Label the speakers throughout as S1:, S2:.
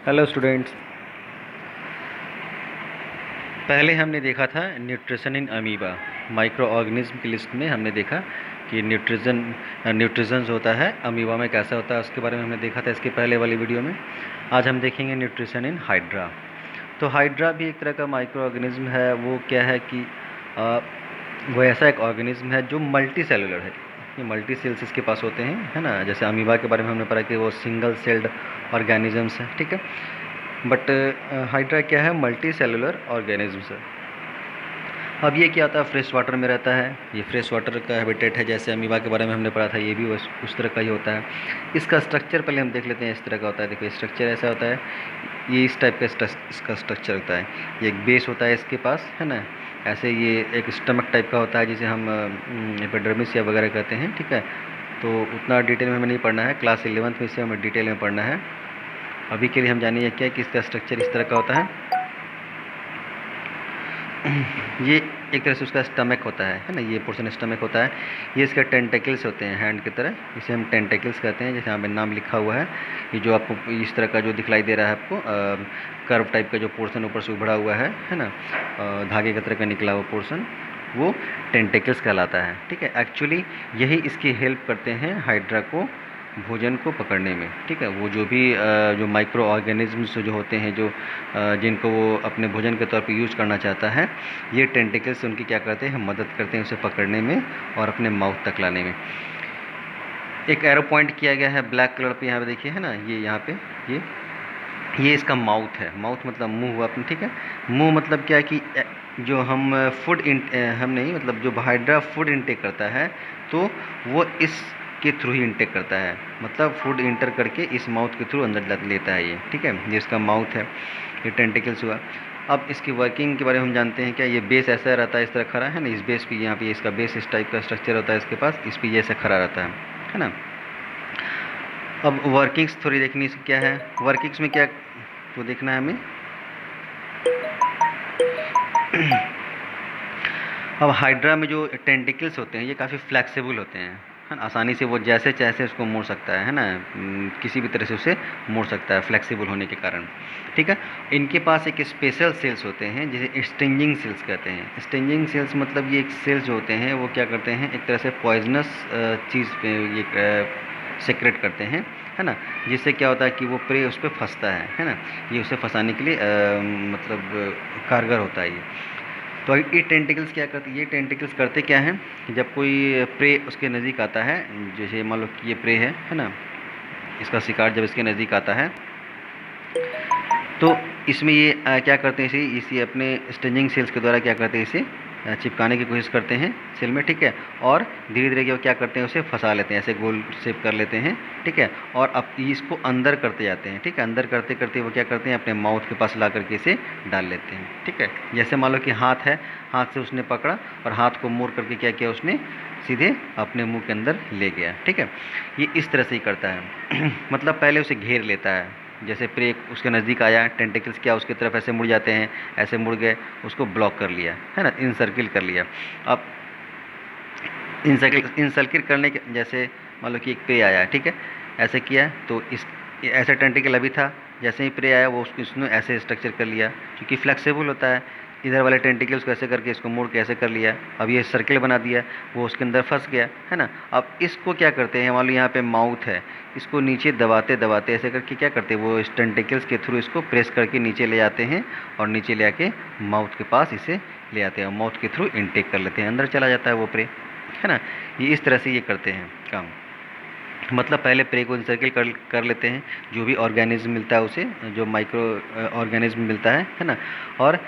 S1: Hello students. पहले हमने देखा था nutrition in amoeba. Micro organism की लिस्ट में हमने देखा कि न्यूट्रिशंस होता है अमीबा में कैसा होता है, उसके बारे में हमने देखा था इसके पहले वाली वीडियो में। आज हम देखेंगे न्यूट्रिशन इन हाइड्रा। तो हाइड्रा भी एक तरह का माइक्रो ऑर्गेनिज्म है। वो क्या है कि वो ऐसा एक ऑर्गेनिज्म है जो मल्टी सेलुलर है। ये मल्टी सेल्स इसके पास होते हैं, है ना। जैसे अमीबा के बारे में हमने पढ़ा कि वो सिंगल सेल्ड ऑर्गेनिजम्स है, ठीक है। बट हाइड्रा क्या है, मल्टी सेलुलर ऑर्गेनिजम्स है। अब ये क्या होता है, फ्रेश वाटर में रहता है। ये फ्रेश वाटर का हैबिटेट है। जैसे अमीबा के बारे में हमने पढ़ा था, ये भी उस तरह का ही होता है। इसका स्ट्रक्चर पहले हम देख लेते हैं। इस तरह का होता है। देखो स्ट्रक्चर ऐसा होता है, ये इस टाइप का इसका स्ट्रक्चर होता है। ये एक बेस होता है इसके पास, है ना। ऐसे ये एक स्टमक टाइप का होता है जिसे हम एपिडर्मिस या वगैरह कहते हैं, ठीक है। तो उतना डिटेल में हमें नहीं पढ़ना है, क्लास 11th में इसे हमें डिटेल में पढ़ना है। अभी के लिए हम जानिए क्या है कि इसका स्ट्रक्चर इस तरह का होता है। ये एक तरह से उसका स्टमक होता है ना। ये पोर्शन स्टमक होता है। ये इसके टेंटेकल्स होते हैं हैंड की तरह, इसे हम टेंटेकल्स कहते हैं। जैसे यहाँ पे नाम लिखा हुआ है, ये जो आपको इस तरह का जो दिखलाई दे रहा है आपको, कर्व टाइप का जो पोर्शन ऊपर से उभरा हुआ है ना, धागे की तरह का निकला हुआ पोर्शन, वो टेंटेकल्स कहलाता है, ठीक है। एक्चुअली यही इसकी हेल्प करते हैं हाइड्रा को भोजन को पकड़ने में, ठीक है। वो जो भी जो माइक्रो ऑर्गेनिजम्स जो होते हैं, जो जिनको वो अपने भोजन के तौर पे यूज़ करना चाहता है, ये टेंटिकल्स उनकी क्या करते हैं, मदद करते हैं उसे पकड़ने में और अपने माउथ तक लाने में। एक एरो पॉइंट किया गया है ब्लैक कलर पे, यहाँ पे देखिए, है ना। ये यहाँ पे ये इसका माउथ है। माउथ मतलब मुंह हुआ अपने, ठीक है। मुंह मतलब क्या है कि जो हम हम नहीं, मतलब जो हाइड्रा फूड इंटेक करता है, तो वो इस के थ्रू ही इंटेक करता है। मतलब फूड इंटर करके इस माउथ के थ्रू अंदर लेता है ये, ठीक है। ये इसका माउथ है, ये टेंटिकल्स हुआ। अब इसकी वर्किंग के बारे में हम जानते हैं क्या। ये बेस ऐसा रहता है, इस तरह खड़ा है ना। इस बेस पे यहाँ पे इसका बेस इस टाइप का स्ट्रक्चर होता है इसके पास, इस पे ये ऐसा खड़ा रहता है ना। अब वर्किंग्स थोड़ी देखनी क्या है। वर्किंग्स में क्या तो देखना है हमें। अब हाइड्रा में जो टेंटिकल्स होते हैं ये काफ़ी फ्लेक्सिबल होते हैं, है ना। आसानी से वो जैसे चाहे उसको मोड़ सकता है ना। किसी भी तरह से उसे मोड़ सकता है फ्लेक्सिबल होने के कारण, ठीक है। इनके पास एक स्पेशल सेल्स होते हैं जिसे स्टिंजिंग सेल्स कहते हैं। स्टिंजिंग सेल्स मतलब ये एक सेल्स जो होते हैं वो क्या करते हैं, एक तरह से पॉइजनस चीज़ पे ये सेक्रेट करते हैं, है ना। जिससे क्या होता है कि वो प्रे उस पर फंसता है ना। ये उसे फंसाने के लिए मतलब कारगर होता है ये। तो ये टेंटिकल्स क्या करते हैं, ये टेंटिकल्स करते क्या हैं कि जब कोई प्रे उसके नज़दीक आता है, जैसे मान लो कि ये प्रे है ना। इसका शिकार जब इसके नज़दीक आता है तो इसमें ये क्या करते हैं, इसी अपने स्टिंजिंग सेल्स के द्वारा क्या करते हैं, इसे चिपकाने की कोशिश करते हैं सेल में, ठीक है। और धीरे धीरे क्या करते हैं, उसे फंसा लेते हैं, ऐसे गोल शेप कर लेते हैं, ठीक है। और अब इसको अंदर करते जाते हैं, ठीक है। अंदर करते करते वो क्या करते हैं, अपने माउथ के पास ला करके इसे डाल लेते हैं, ठीक है। जैसे मान लो कि हाथ है, हाथ से उसने पकड़ा और हाथ को मोड़ करके क्या किया उसने, सीधे अपने मुंह के अंदर ले गया, ठीक है। ये इस तरह से ही करता है। मतलब पहले उसे घेर लेता है। जैसे प्रे उसके नज़दीक आया, टेंटिकल्स क्या उसकी तरफ ऐसे मुड़ जाते हैं, ऐसे मुड़ गए, उसको ब्लॉक कर लिया, है ना, इनसर्किल कर लिया। अब इनसर्किल करने के, जैसे मान लो कि एक प्रे आया, ठीक है, ऐसे किया तो इस ऐसा टेंटिकल अभी था, जैसे ही प्रे आया वो उसने ऐसे स्ट्रक्चर कर लिया, क्योंकि फ्लेक्सिबल होता है। इधर वाले टेंटिकल्स को ऐसे करके इसको मोड़ के ऐसे कर लिया, अब ये सर्किल बना दिया, वो उसके अंदर फंस गया, है ना। अब इसको क्या करते हैं, मान लो यहाँ पे माउथ है, इसको नीचे दबाते दबाते ऐसे करके क्या करते हैं, वो इस टेंटिकल्स के थ्रू इसको प्रेस करके नीचे ले जाते हैं और नीचे ले आके माउथ के पास इसे ले आते हैं और माउथ के थ्रू इनटेक कर लेते हैं, अंदर चला जाता है वो प्रे, है ना। ये इस तरह से ये करते हैं काम। मतलब पहले प्रे को इंसर्किल कर लेते हैं, जो भी ऑर्गेनिज्म मिलता है उसे, जो माइक्रो ऑर्गेनिज्म मिलता है ना। और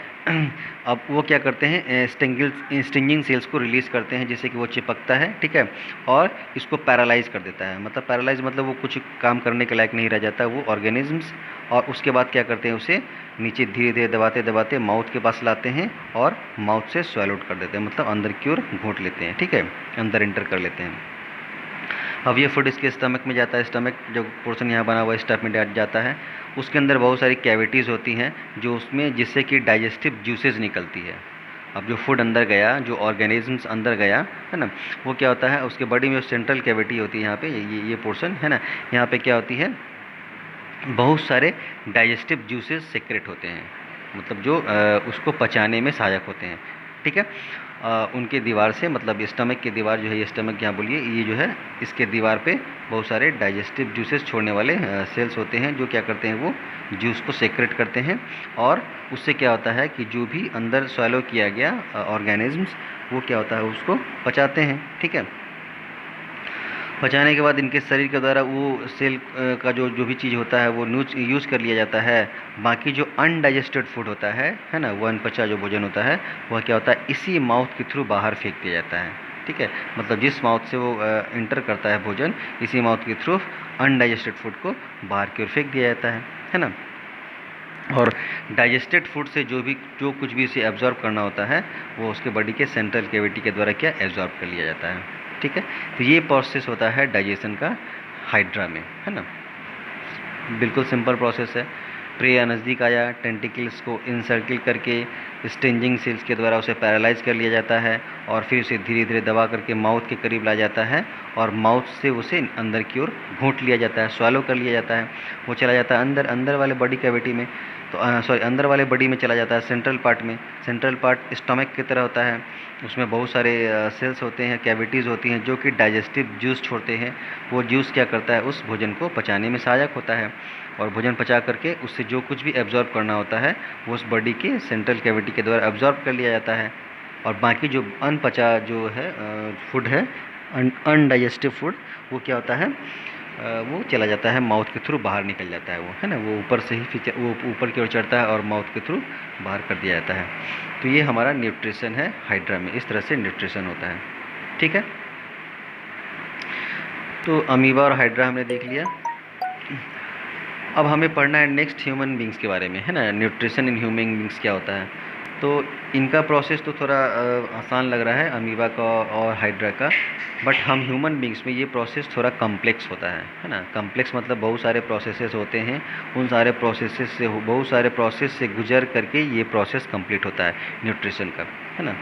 S1: अब वो क्या करते हैं, स्टिंगिंग सेल्स को रिलीज़ करते हैं, जिससे कि वो चिपकता है, ठीक है। और इसको पैरालाइज कर देता है। मतलब पैरालाइज मतलब वो कुछ काम करने के लायक नहीं रह जाता वो ऑर्गेनिजम्स। और उसके बाद क्या करते हैं, उसे नीचे धीरे धीरे दबाते दबाते माउथ के पास लाते हैं और माउथ से स्वैलोड कर देते हैं, मतलब अंदर की ओर घोंट लेते हैं, ठीक है, अंदर इंटर कर लेते हैं। अब ये फूड इसके स्टमक में जाता है। स्टमक जो पोर्शन यहाँ बना हुआ है स्टमक में जाता है। उसके अंदर बहुत सारी कैविटीज़ होती हैं जो उसमें, जिससे कि डाइजेस्टिव जूसेस निकलती है। अब जो फूड अंदर गया, जो ऑर्गेनिजम्स अंदर गया, है ना, वो क्या होता है, उसके बॉडी में सेंट्रल कैविटी होती है यहाँ पे, ये पोर्शन है ना। यहाँ पे क्या होती है, बहुत सारे डाइजेस्टिव जूसेस सेक्रेट होते हैं, मतलब जो उसको पचाने में सहायक होते हैं, ठीक है। उनके दीवार से, मतलब स्टमक की दीवार जो है, ये स्टमक यहाँ बोलिए, ये जो है इसके दीवार पे बहुत सारे डाइजेस्टिव जूसेस छोड़ने वाले सेल्स होते हैं, जो क्या करते हैं, वो जूस को सेक्रेट करते हैं। और उससे क्या होता है कि जो भी अंदर स्वैलो किया गया ऑर्गेनिजम्स, वो क्या होता है, उसको पचाते हैं, ठीक है। पचाने के बाद इनके शरीर के द्वारा वो सेल का जो जो भी चीज़ होता है वो यूज़ कर लिया जाता है। बाकी जो अनडाइजेस्टेड फूड होता है ना, वो अनपचा जो भोजन होता है, वह क्या होता है, इसी माउथ के थ्रू बाहर फेंक दिया जाता है, ठीक है। मतलब जिस माउथ से वो इंटर करता है भोजन, इसी माउथ के थ्रू अनडाइजेस्टेड फूड को बाहर की ओर फेंक दिया जाता है ना। और डाइजेस्टेड फूड से जो कुछ भी उसे एब्जॉर्ब करना होता है, वो उसके बॉडी के सेंट्रल कैविटी के द्वारा क्या एब्जॉर्ब कर लिया जाता है, ठीक है। तो ये प्रोसेस होता है डाइजेशन का हाइड्रा में, है ना। बिल्कुल सिंपल प्रोसेस है। प्रे या नज़दीक आया, टेंटिकल्स को इनसर्किल करके स्टिंजिंग सेल्स के द्वारा उसे पैरालाइज कर लिया जाता है, और फिर उसे धीरे धीरे दबा करके माउथ के करीब लाया जाता है, और माउथ से उसे अंदर की ओर घोंट लिया जाता है, स्वालो कर लिया जाता है। वो चला जाता है अंदर अंदर वाले बॉडी कैविटी में, तो सॉरी अंदर वाले बॉडी में चला जाता है, सेंट्रल पार्ट में। सेंट्रल पार्ट स्टमक की तरह होता है, उसमें बहुत सारे सेल्स होते हैं, कैविटीज़ होती हैं, जो कि डाइजेस्टिव जूस छोड़ते हैं। वो जूस क्या करता है, उस भोजन को पचाने में सहायक होता है, और भोजन पचा करके उससे जो कुछ भी एब्जॉर्ब करना होता है, वो उस बॉडी के सेंट्रल कैविटी के द्वारा एब्जॉर्ब कर लिया जाता है। और बाकी जो अनपचा जो है फूड है, अनडाइजेस्टिव फूड, वो क्या होता है, वो चला जाता है माउथ के थ्रू, बाहर निकल जाता है, वो है ना, वो ऊपर से ही वो ऊपर की ओर चढ़ता है और माउथ के थ्रू बाहर कर दिया जाता है। तो ये हमारा न्यूट्रिशन है हाइड्रा में, इस तरह से न्यूट्रिशन होता है, ठीक है। तो अमीबा और हाइड्रा हमने देख लिया। अब हमें पढ़ना है नेक्स्ट ह्यूमन बींग्स के बारे में, है ना, न्यूट्रिशन इन ह्यूमन बींग्स क्या होता है। तो इनका प्रोसेस तो थोड़ा आसान लग रहा है, अमीबा का और हाइड्रा का, बट हम ह्यूमन बींग्स में ये प्रोसेस थोड़ा कम्प्लेक्स होता है ना। कम्प्लेक्स मतलब बहुत सारे प्रोसेसेस होते हैं, उन सारे प्रोसेसेस से बहुत सारे प्रोसेस से गुजर करके ये प्रोसेस कंप्लीट होता है न्यूट्रिशन का, है ना।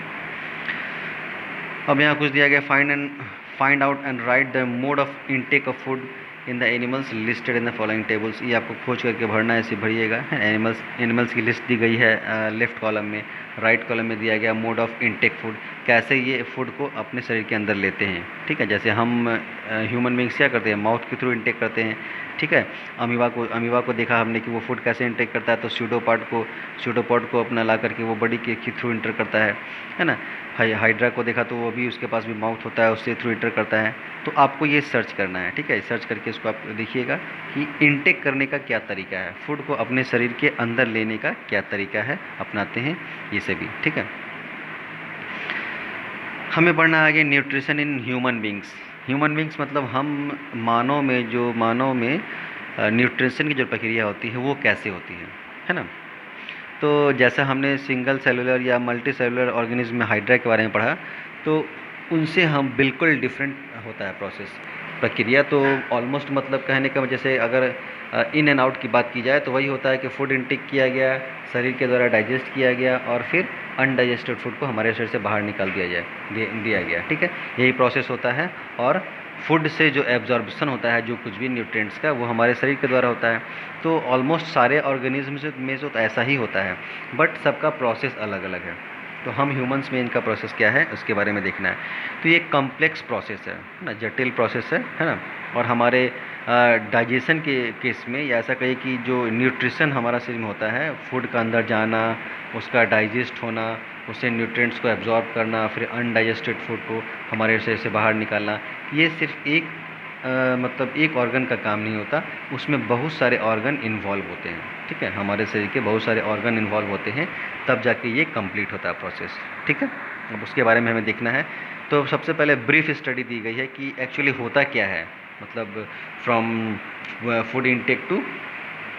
S1: अब यहाँ कुछ दिया गया, find out and right the mode of intake of food in the animals listed in the following tables. ये आपको खोज करके भरना है, ऐसे भरिएगा। एनिमल्स की लिस्ट दी गई है लेफ्ट कॉलम में, राइट कॉलम में दिया गया मोड ऑफ इनटेक फूड, कैसे ये फूड को अपने शरीर के अंदर लेते हैं, ठीक है। जैसे हम ह्यूमन बींग्स क्या करते हैं, माउथ के थ्रू इनटेक करते हैं, ठीक है। अमीबा को देखा हमने कि वो फूड कैसे इनटेक करता है, तो स्यूडोपॉड को अपना ला करके वो बॉडी के थ्रू इंटर करता है ना। हाइड्रा को देखा तो वो भी, उसके पास भी माउथ होता है, उससे थ्रू इंटर करता है। तो आपको ये सर्च करना है, ठीक है। सर्च करके इसको आप देखिएगा कि इनटेक करने का क्या तरीका है, फूड को अपने शरीर के अंदर लेने का क्या तरीका है, अपनाते हैं ये सभी, ठीक है। हमें पढ़ना आगे nutrition in human beings. Human beings मतलब हम मानव में न्यूट्रिशन की जो प्रक्रिया होती है वो कैसे होती है ना। तो जैसा हमने सिंगल सेलुलर या मल्टी सेलुलर ऑर्गेनिज्म में हाइड्रा के बारे में पढ़ा, तो उनसे हम बिल्कुल डिफरेंट होता है प्रोसेस, प्रक्रिया। तो ऑलमोस्ट मतलब कहने का, जैसे अगर इन एंड आउट की बात की जाए तो वही होता है कि फूड इनटेक किया गया, शरीर के द्वारा डाइजेस्ट किया गया, और फिर अनडाइजेस्टेड फूड को हमारे शरीर से बाहर निकाल दिया गया, ठीक है। यही प्रोसेस होता है। और फूड से जो एब्जॉर्बेशन होता है, जो कुछ भी न्यूट्रिएंट्स का, वो हमारे शरीर के द्वारा होता है। तो ऑलमोस्ट सारे ऑर्गेनिज्म में तो ऐसा ही होता है, बट सबका प्रोसेस अलग अलग है। तो हम ह्यूमंस में इनका प्रोसेस क्या है उसके बारे में देखना है। तो ये कम्प्लेक्स प्रोसेस है ना, जटिल प्रोसेस है ना। और हमारे डाइजेशन के केस में, या ऐसा कहिए कि जो न्यूट्रिशन हमारा शरीर में होता है, फूड का अंदर जाना, उसका डाइजेस्ट होना, उससे न्यूट्रिएंट्स को एब्जॉर्ब करना, फिर अनडाइजेस्टेड फूड को हमारे शरीर से बाहर निकालना, ये सिर्फ एक मतलब एक ऑर्गन का काम नहीं होता, उसमें बहुत सारे ऑर्गन इन्वॉल्व होते हैं, ठीक है। हमारे शरीर के बहुत सारे ऑर्गन इन्वॉल्व होते हैं, तब जाके ये कंप्लीट होता है प्रोसेस, ठीक है। अब उसके बारे में हमें देखना है। तो सबसे पहले ब्रीफ स्टडी दी गई है कि एक्चुअली होता क्या है, मतलब from food intake to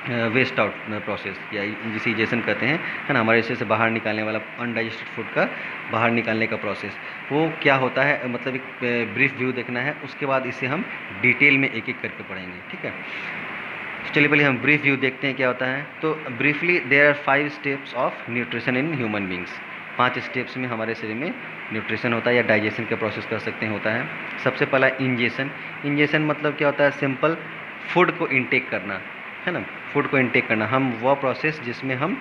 S1: waste out process, या जिसे इजेशन कहते हैं, है ना, हमारे शरीर से बाहर निकालने वाला अनडाइजेस्टेड फूड का बाहर निकालने का प्रोसेस, वो क्या होता है, मतलब एक ब्रीफ व्यू देखना है। उसके बाद इसे हम डिटेल में एक एक करके पढ़ेंगे, ठीक है। तो चलिए पहले हम ब्रीफ व्यू देखते हैं क्या होता है। तो briefly there are 5 steps of nutrition in human beings. 5 steps में हमारे शरीर में न्यूट्रिशन होता है, या डाइजेशन का प्रोसेस कर सकते हैं, होता है। सबसे पहला इंजेशन। इंजेशन मतलब क्या होता है, सिंपल फूड को इनटेक करना, है ना। फूड को इनटेक करना, हम वो प्रोसेस जिसमें हम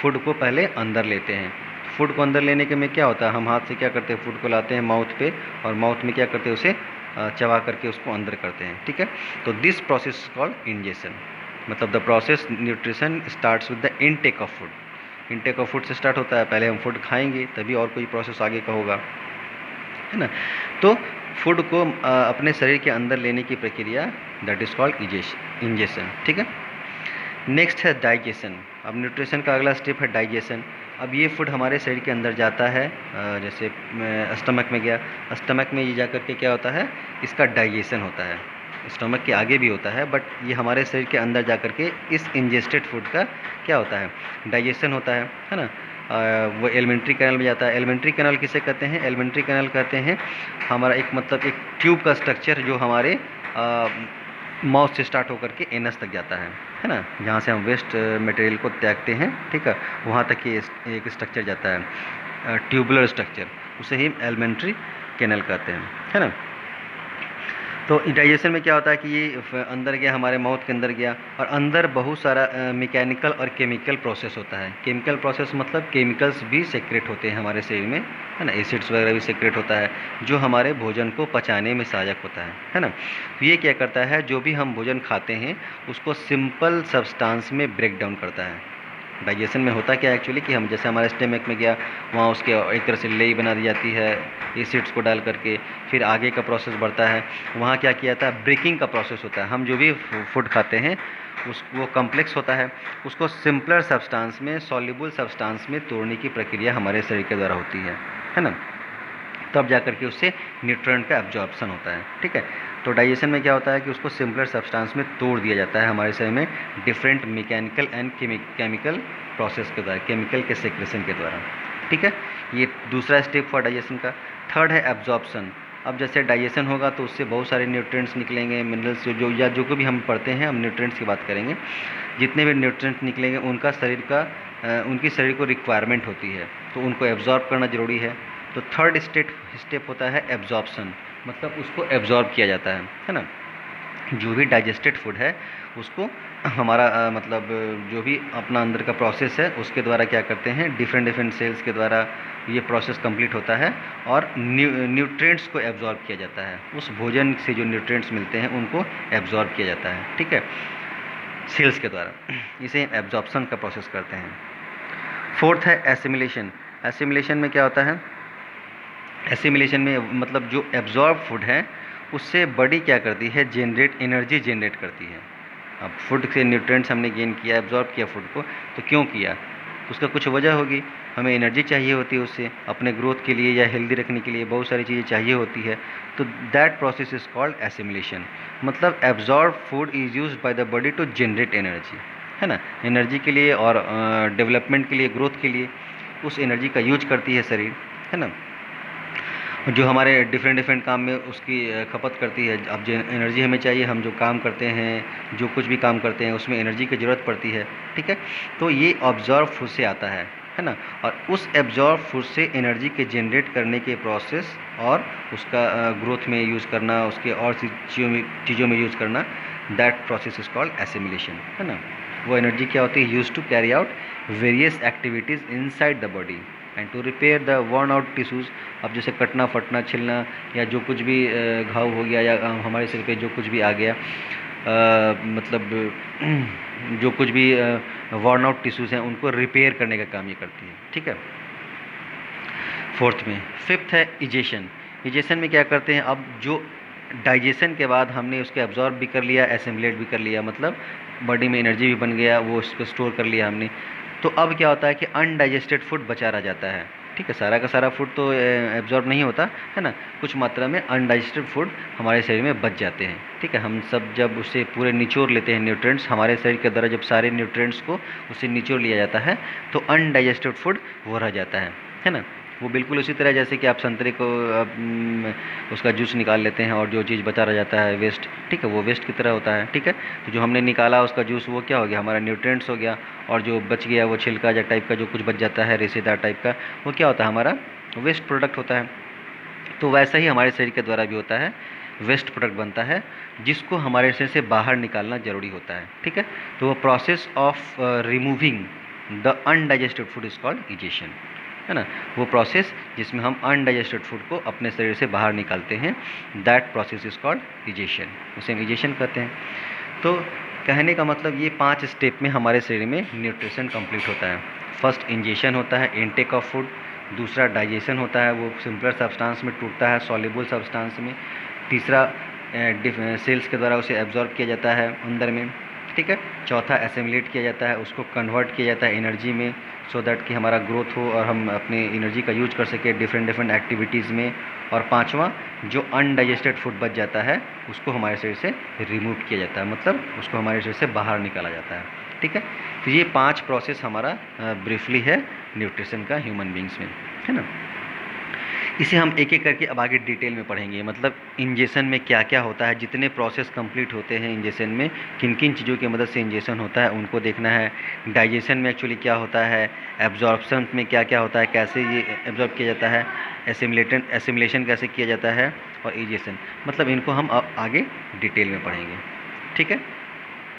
S1: फूड को पहले अंदर लेते हैं। फूड को अंदर लेने के में क्या होता है, हम हाथ से क्या करते हैं, फूड को लाते हैं माउथ पे, और माउथ में क्या करते हैं, उसे चबा करके उसको अंदर करते हैं, ठीक है। तो दिस प्रोसेस कॉल्ड इंजेशन, मतलब the process nutrition starts with the intake of food. Intake of food से स्टार्ट होता है, पहले हम फूड खाएंगे तभी और कोई प्रोसेस आगे का होगा, है ना। तो फूड को अपने शरीर के अंदर लेने की प्रक्रिया दैट इज़ कॉल्ड इंजेशन, ठीक है। नेक्स्ट है डाइजेशन। अब न्यूट्रिशन का अगला स्टेप है डाइजेशन। अब ये फूड हमारे शरीर के अंदर जाता है, जैसे स्टमक में गया, स्टमक में ये जा कर के क्या होता है, इसका डाइजेशन होता है। स्टमक के आगे भी होता है, बट ये हमारे शरीर के अंदर जा कर के इस इंजेस्टेड फूड का क्या होता है, डाइजेशन होता है ना। वो एलिमेंट्री कैनल में जाता है। एलिमेंट्री कैनल किसे कहते हैं, एलिमेंट्री कैनल कहते हैं हमारा एक मतलब एक ट्यूब का स्ट्रक्चर जो हमारे माउथ से स्टार्ट होकर के एनस तक जाता है ना, जहाँ से हम वेस्ट मटेरियल को त्यागते हैं, ठीक है, वहाँ तक ये एक स्ट्रक्चर जाता है, ट्यूबुलर स्ट्रक्चर, उसे ही एलिमेंट्री कैनल कहते हैं, है ना। तो डाइजेशन में क्या होता है कि ये अंदर गया, हमारे माउथ के अंदर गया, और अंदर बहुत सारा मैकेनिकल और केमिकल प्रोसेस होता है। केमिकल प्रोसेस मतलब केमिकल्स भी सेक्रेट होते हैं हमारे शरीर में, है ना, एसिड्स वगैरह भी सेक्रेट होता है, जो हमारे भोजन को पचाने में सहायक होता है ना। तो ये क्या करता है, जो भी हम भोजन खाते हैं उसको सिंपल सब्सटेंस में ब्रेक डाउन करता है। डाइजेशन में होता क्या है एक्चुअली कि हम जैसे हमारे स्टमक में गया, वहाँ उसके एक तरह से लेई बना दी जाती है एसिड्स को डाल करके, फिर आगे का प्रोसेस बढ़ता है, वहाँ क्या किया जाता है, ब्रेकिंग का प्रोसेस होता है। हम जो भी फूड खाते हैं वो कम्प्लेक्स होता है, उसको सिंपलर सब्सटेंस में, सॉल्युबल सब्सटेंस में तोड़ने की प्रक्रिया हमारे शरीर के द्वारा होती है ना। तब जा कर के उससे न्यूट्रिएंट का एब्जॉर्प्शन होता है, ठीक है। तो डाइजेशन में क्या होता है कि उसको सिंपलर सब्सटेंस में तोड़ दिया जाता है हमारे शरीर में, different mechanical and chemical process के द्वारा, केमिकल के सेक्रेशन के द्वारा, ठीक है। ये दूसरा स्टेप फॉर डाइजेशन का। थर्ड है एब्जॉर्प्शन। अब जैसे डाइजेशन होगा तो उससे बहुत सारे न्यूट्रिएंट्स निकलेंगे, मिनरल्स जो को भी हम पढ़ते हैं, हम न्यूट्रिएंट्स की बात करेंगे। जितने भी न्यूट्रिएंट्स निकलेंगे उनका उनकी शरीर को रिक्वायरमेंट होती है, तो उनको एब्जॉर्ब करना ज़रूरी है। तो थर्ड स्टेप होता है एब्जॉर्प्शन, मतलब उसको एब्जॉर्ब किया जाता है ना। जो भी डाइजेस्टेड फूड है उसको हमारा मतलब जो भी अपना अंदर का प्रोसेस है उसके द्वारा क्या करते हैं, डिफरेंट सेल्स के द्वारा ये प्रोसेस कंप्लीट होता है, और न्यूट्रिएंट्स को एब्जॉर्ब किया जाता है। उस भोजन से जो न्यूट्रिएंट्स मिलते हैं उनको एब्जॉर्ब किया जाता है, ठीक है, सेल्स के द्वारा। इसे एब्जॉर्प्शन का प्रोसेस करते हैं। फोर्थ है एसिमिलेशन। एसिमिलेशन में क्या होता है, एसिमिलेशन में मतलब जो एब्जॉर्ब फूड है उससे बॉडी क्या करती है, एनर्जी जनरेट करती है। अब फूड से न्यूट्रिएंट्स हमने गेन किया, एब्जॉर्ब किया फूड को, तो क्यों किया, तो उसका कुछ वजह होगी, हमें एनर्जी चाहिए होती है उससे, अपने ग्रोथ के लिए या हेल्दी रखने के लिए बहुत सारी चीज़ें चाहिए होती है। तो that process is called assimilation. मतलब absorb food is used by the body to generate energy, है ना, एनर्जी के लिए और डेवलपमेंट के लिए, ग्रोथ के लिए उस एनर्जी का यूज करती है शरीर, है ना। जो हमारे डिफरेंट काम में उसकी खपत करती है। अब जो एनर्जी हमें चाहिए, हम जो काम करते हैं, जो कुछ भी काम करते हैं उसमें एनर्जी की ज़रूरत पड़ती है, ठीक है। तो ये ऑब्जॉर्व फूड से आता है ना। और उस एब्जॉर्व फूड से एनर्जी के जनरेट करने के प्रोसेस और उसका ग्रोथ में यूज़ करना, उसके और चीज़ों में यूज़ करना, that process is called assimilation, है ना। वो एनर्जी क्या होती है, use to carry out various activities inside the body and to repair the worn out tissues. अब जैसे कटना, फटना, छिलना, या जो कुछ भी घाव हो गया, या हमारे शरीर पे जो कुछ भी आ गया, मतलब जो कुछ भी वर्न आउट टिश्यूज़ हैं उनको रिपेयर करने का काम ये करती है, ठीक है। फोर्थ में। फिफ्थ है इजेशन। इजेशन में क्या करते हैं, अब जो डाइजेशन के बाद हमने उसको एब्जॉर्ब भी कर लिया, एसिमिलेट भी कर लिया, मतलब बॉडी में एनर्जी भी बन गया, वो उसको स्टोर कर लिया हमने। तो अब क्या होता है कि अनडाइजेस्टेड फूड बचा रह जाता है, ठीक है। सारा का सारा फूड तो एब्जॉर्ब नहीं होता है ना, कुछ मात्रा में अनडाइजेस्टेड फूड हमारे शरीर में बच जाते हैं, ठीक है। हम सब जब उसे पूरे निचोड़ लेते हैं, न्यूट्रिएंट्स हमारे शरीर के द्वारा जब सारे न्यूट्रिएंट्स को उसे निचोड़ लिया जाता है, तो अनडाइजेस्टेड फूड वो रह जाता है ना। वो बिल्कुल उसी तरह जैसे कि आप संतरे को उसका जूस निकाल लेते हैं और जो चीज़ बचा रह जाता है वेस्ट, ठीक है, वो वेस्ट की तरह होता है, ठीक है। तो जो हमने निकाला उसका जूस, वो क्या हो गया, हमारा न्यूट्रिएंट्स हो गया, और जो बच गया वो छिलका या टाइप का जो कुछ बच जाता है, रेशेदार टाइप का, वो क्या होता है, हमारा वेस्ट प्रोडक्ट होता है। तो वैसा ही हमारे शरीर के द्वारा भी होता है। वेस्ट प्रोडक्ट बनता है जिसको हमारे शरीर से बाहर निकालना ज़रूरी होता है, ठीक है। तो वो process of removing the undigested food is called egestion, है ना। वो प्रोसेस जिसमें हम अनडाइजेस्टेड फूड को अपने शरीर से बाहर निकालते हैं, that process is called egestion, उसे हम इजेशन कहते हैं। तो कहने का मतलब ये 5 स्टेप में हमारे शरीर में न्यूट्रिशन कंप्लीट होता है। फर्स्ट इंजेशन होता है, इनटेक ऑफ फूड। दूसरा डाइजेशन होता है, वो सिंपलर सब्सटेंस में टूटता है सॉल्युबल सब्सटेंस में। तीसरा सेल्स के द्वारा उसे एब्जॉर्ब किया जाता है अंदर में, ठीक है। चौथा एसिमिलेट किया जाता है, उसको कन्वर्ट किया जाता है एनर्जी में, सो दैट कि हमारा ग्रोथ हो और हम अपने एनर्जी का यूज कर सकें डिफरेंट डिफरेंट एक्टिविटीज़ में। और पांचवा, जो अनडाइजेस्टेड फूड बच जाता है उसको हमारे शरीर से रिमूव किया जाता है, मतलब उसको हमारे शरीर से बाहर निकाला जाता है, ठीक है। तो ये 5 प्रोसेस हमारा ब्रीफली है न्यूट्रिशन का ह्यूमन बींग्स में, है ना। इसे हम एक एक करके अब आगे डिटेल में पढ़ेंगे, मतलब इंजेशन में क्या क्या होता है, जितने प्रोसेस कंप्लीट होते हैं इंजेशन में, किन किन चीज़ों की मदद से इंजेशन होता है उनको देखना है। डाइजेशन में एक्चुअली क्या होता है, एब्जॉर्प्शन में क्या क्या होता है, कैसे ये एब्जॉर्ब किया जाता है, एसिमिलेशन कैसे किया जाता है, और इजेशन, मतलब इनको हम अब आगे डिटेल में पढ़ेंगे, ठीक है।